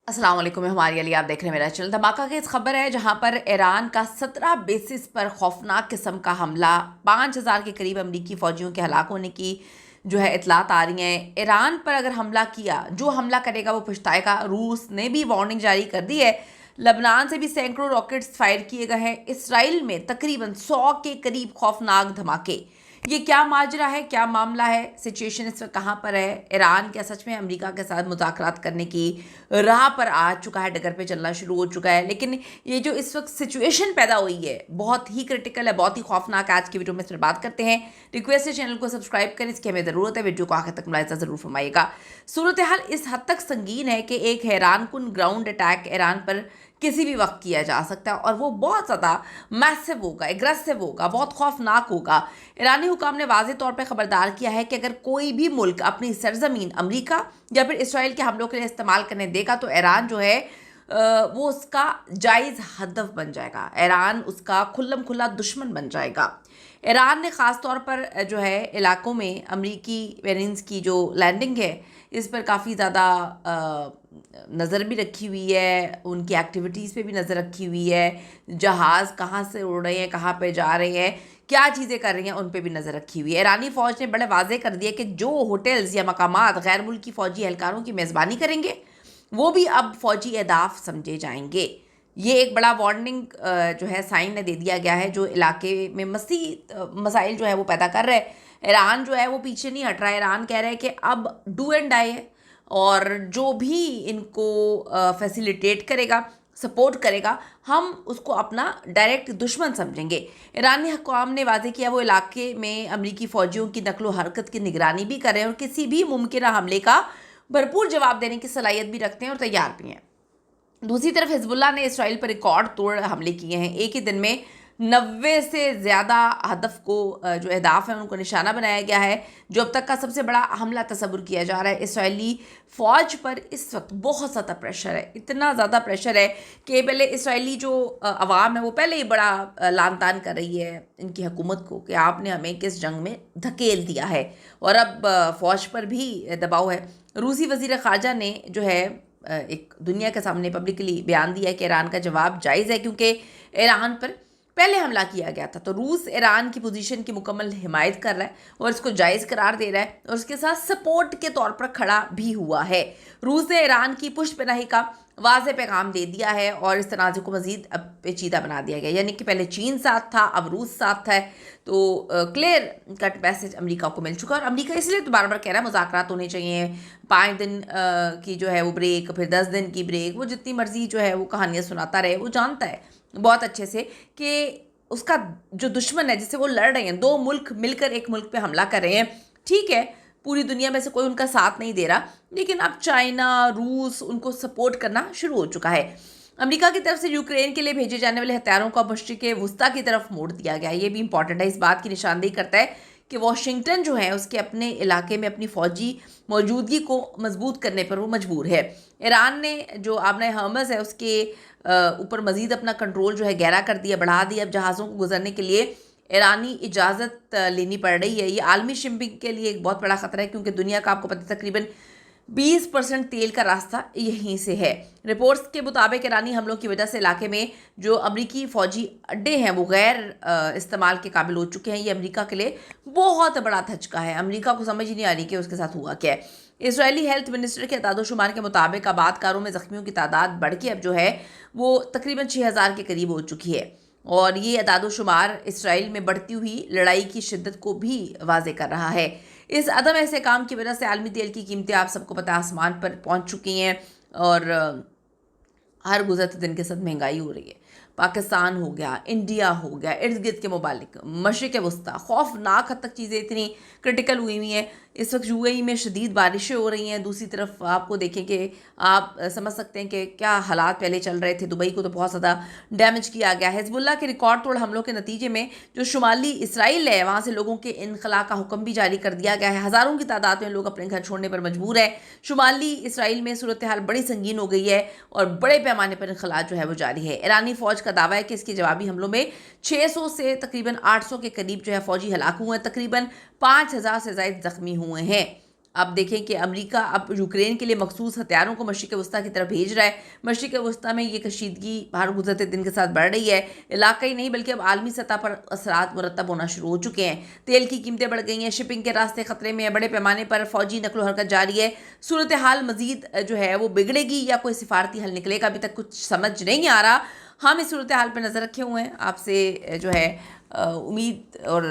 अस्सलाम वालेकुम, हमारी अली, आप देख रहे हैं मेरा चैनल। धमाका की इस खबर है जहां पर ईरान का 17 बेसिस पर खौफनाक किस्म का हमला, 5000 के करीब अमरीकी फ़ौजियों के हलाक होने की जो है इतलात आ रही हैं। ईरान पर अगर हमला किया, जो हमला करेगा वो पछताएगा। रूस ने भी वार्निंग जारी कर दी है। लबनान से भी सैकड़ों रॉकेट्स फायर किए गए हैं। इसराइल में तकरीबन 100 के करीब खौफनाक धमाके। ये क्या माजरा है, क्या मामला है, सिचुएशन इस वक्त कहाँ पर है? ईरान क्या सच में अमेरिका के साथ मुज़ाकरात करने की राह पर आ चुका है, डगर पे चलना शुरू हो चुका है? लेकिन ये जो इस वक्त सिचुएशन पैदा हुई है बहुत ही क्रिटिकल है, बहुत ही खौफनाक है। आज की वीडियो में इस पर बात करते हैं। रिक्वेस्ट है चैनल को सब्सक्राइब करें, इसकी हमें ज़रूरत है। वीडियो को आखिर तक मुलाहिज़ा ज़रूर फरमाइएगा। सूरत हाल इस हद तक संगीन है कि एक हैरान कुन ग्राउंड अटैक ईरान पर किसी भी वक्त किया जा सकता है और वो बहुत ज़्यादा मैसिव होगा, एग्रेसिव होगा, बहुत खौफनाक होगा। ईरानी हुकाम ने वाज़ेह तौर पर ख़बरदार किया है कि अगर कोई भी मुल्क अपनी सरजमीन अमेरिका या फिर इसराइल के हमलों के लिए इस्तेमाल करने देगा तो ईरान जो है वो उसका जायज़ हदफ बन जाएगा। ईरान उसका खुल्लम खुल्ला दुश्मन बन जाएगा। ईरान ने ख़ास तौर पर जो है इलाकों में अमरीकी वेरियंस की जो लैंडिंग है इस पर काफ़ी ज़्यादा नज़र भी रखी हुई है, उनकी एक्टिविटीज़ पे भी नज़र रखी हुई है। जहाज़ कहाँ से उड़ रहे हैं, कहाँ पे जा रहे हैं, क्या चीज़ें कर रही हैं, उन पे भी नज़र रखी हुई है। ईरानी फ़ौज ने बड़े वाज़े कर दिया कि जो होटल्स या मकामात गैर मुल्की फ़ौजी एहलकारों की मेज़बानी करेंगे वो भी अब फ़ौजी अहदाफ समझे जाएंगे। ये एक बड़ा वार्निंग जो है साइन ने दे दिया गया है, जो इलाके में मसाइल जो है वो पैदा कर रहे हैं। ईरान जो है वो पीछे नहीं हट रहा है। ईरान कह रहा है कि अब डू एंड डाई है और जो भी इनको फैसिलिटेट करेगा, सपोर्ट करेगा, हम उसको अपना डायरेक्ट दुश्मन समझेंगे। ईरानी हुकाम ने वाज़ेह किया वो इलाके में अमरीकी फ़ौजियों की नकलो हरकत की निगरानी भी कर रहे हैं और किसी भी मुमकिन हमले का भरपूर जवाब देने की सलाहियत भी रखते हैं और तैयार भी हैं। दूसरी तरफ हिजबुल्लाह ने इसराइल पर रिकॉर्ड तोड़ हमले किए हैं। एक ही दिन में 90 से ज़्यादा हदफ को जो अहदाफ हैं उनको निशाना बनाया गया है, जो अब तक का सबसे बड़ा हमला तस्वुर किया जा रहा है। इसराइली फ़ौज पर इस वक्त बहुत ज़्यादा प्रेशर है, इतना ज़्यादा प्रेशर है कि पहले इसराइली जो अवाम है वो पहले ही बड़ा लान तान कर रही है इनकी हुकूमत को कि आपने हमें किस जंग में धकेल दिया है, और अब फ़ौज पर भी दबाव है। रूसी वज़ीर ख़ारजा ने जो है एक दुनिया के सामने पब्लिकली बयान दिया है कि ईरान का जवाब जायज़ है क्योंकि ईरान पर पहले हमला किया गया था। तो रूस ईरान की पोजीशन की मुकम्मल हिमायत कर रहा है और इसको जायज़ करार दे रहा है और उसके साथ सपोर्ट के तौर पर खड़ा भी हुआ है। रूस ने ईरान की पुष्ट पनाही का वाज़ेह पैगाम दे दिया है और इस तनाज़े को मज़ीद अब पेचीदा बना दिया गया, यानी कि पहले चीन साथ था, अब रूस साथ है। तो क्लियर कट मैसेज अमेरिका को मिल चुका है और अमेरिका इसलिए तो बार बार कह रहा है मुज़ाकरात होने चाहिए, 5 दिन की जो है वो ब्रेक, फिर 10 दिन की ब्रेक, वो जितनी मर्ज़ी जो है वो कहानियाँ सुनाता रहे। वो जानता है बहुत अच्छे से कि उसका जो दुश्मन है जिससे वो लड़ रहे हैं, 2 मुल्क मिलकर एक मुल्क पे हमला कर रहे हैं, ठीक है, पूरी दुनिया में से कोई उनका साथ नहीं दे रहा, लेकिन अब चाइना, रूस उनको सपोर्ट करना शुरू हो चुका है। अमेरिका की तरफ से यूक्रेन के लिए भेजे जाने वाले हथियारों को मशरिक़ वुस्ता की तरफ मोड़ दिया गया है। ये भी इंपॉर्टेंट है, इस बात की निशानदेही करता है कि वाशिंगटन जो है उसके अपने इलाके में अपनी फ़ौजी मौजूदगी को मजबूत करने पर वो मजबूर है। ईरान ने जो आबना हर्मज़ है उसके ऊपर मज़ीद अपना कंट्रोल जो है गहरा कर दिया, बढ़ा दिया। अब जहाज़ों को गुजरने के लिए ईरानी इजाज़त लेनी पड़ रही है। ये आलमी शिपिंग के लिए एक बहुत बड़ा ख़तरा है क्योंकि दुनिया का आपको पता है तकरीबन 20% तेल का रास्ता यहीं से है। रिपोर्ट्स के मुताबिक ईरानी हमलों की वजह से इलाके में जो अमरीकी फ़ौजी अड्डे हैं वो गैर इस्तेमाल के काबिल हो चुके हैं। ये अमरीका के लिए बहुत बड़ा धचका है। अमरीका को समझ ही नहीं आ रही कि उसके साथ हुआ क्या है। इसराइली हेल्थ मिनिस्टर के अदाद-ओ-शुमार के मुताबिक आबादकारों में ज़ख्मियों की तादाद बढ़ के अब जो है वो तकरीबन 6000 के करीब हो चुकी है और ये अदाद-ओ-शुमार इसराइल में बढ़ती हुई लड़ाई की शिद्दत को भी वाज़े कर रहा है। इस अदम ऐसे काम की वजह से आलमी तेल की कीमतें आप सबको पता है आसमान पर पहुंच चुकी हैं और हर गुजरते दिन के साथ महंगाई हो रही है। पाकिस्तान हो गया, इंडिया हो गया, इर्द गिर्द के मुबालिक मशरिक़ वस्ता, खौफनाक हद तक चीज़ें इतनी क्रिटिकल हुई हुई हैं। इस वक्त यूएई में शदीद बारिशें हो रही हैं। दूसरी तरफ आपको देखें कि आप समझ सकते हैं कि क्या हालात पहले चल रहे थे। दुबई को तो बहुत ज़्यादा डैमेज किया गया है। हिजबुल्लाह के रिकॉर्ड तोड़ हमलों के नतीजे में जो शुमाली इसराइल है वहाँ से लोगों के इनखला का हुक्म भी जारी कर दिया गया है। हज़ारों की तादाद में लोग अपने घर छोड़ने पर मजबूर है। शुमाली इसराइल में सूरत हाल बड़ी संगीन हो गई है और बड़े पैमाने पर इनखला जो है वो जारी है। ईरानी फ़ौज का दावा है कि इसके जवाबी हमलों में 600 से तकरीबन 800 के करीब जो है फ़ौजी हलाक हुए हैं, तकरीबन 5000 से ज़ायद ज़ख्मी हुए हैं। آپ دیکھیں کہ امریکہ اب یوکرین کے لیے مخصوص ہتھیاروں کو مشرق وسطیٰ کی طرف بھیج رہا ہے. مشرق وسطیٰ میں یہ کشیدگی ہر گزرتے دن کے ساتھ بڑھ رہی ہے. علاقائی نہیں بلکہ اب عالمی سطح پر اثرات مرتب ہونا شروع ہو چکے ہیں. تیل کی قیمتیں بڑھ گئی ہیں, شپنگ کے راستے خطرے میں ہیں, بڑے پیمانے پر فوجی نقل و حرکت جاری ہے. صورتحال مزید جو ہے وہ بگڑے گی یا کوئی سفارتی حل نکلے گا, ابھی تک کچھ سمجھ نہیں آ رہا. ہم اس صورتحال پہ نظر رکھے ہوئے ہیں. آپ سے جو ہے امید اور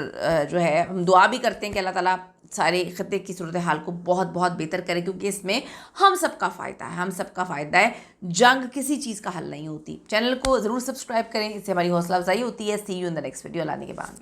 جو ہے ہم دعا بھی کرتے ہیں کہ اللہ تعالیٰ سارے خطے کی صورتحال کو بہت بہت بہتر کرے, کیونکہ اس میں ہم سب کا فائدہ ہے, ہم سب کا فائدہ ہے. جنگ کسی چیز کا حل نہیں ہوتی. چینل کو ضرور سبسکرائب کریں, اس سے ہماری حوصلہ افزائی ہوتی ہے. See you in the next video. لانے کے بعد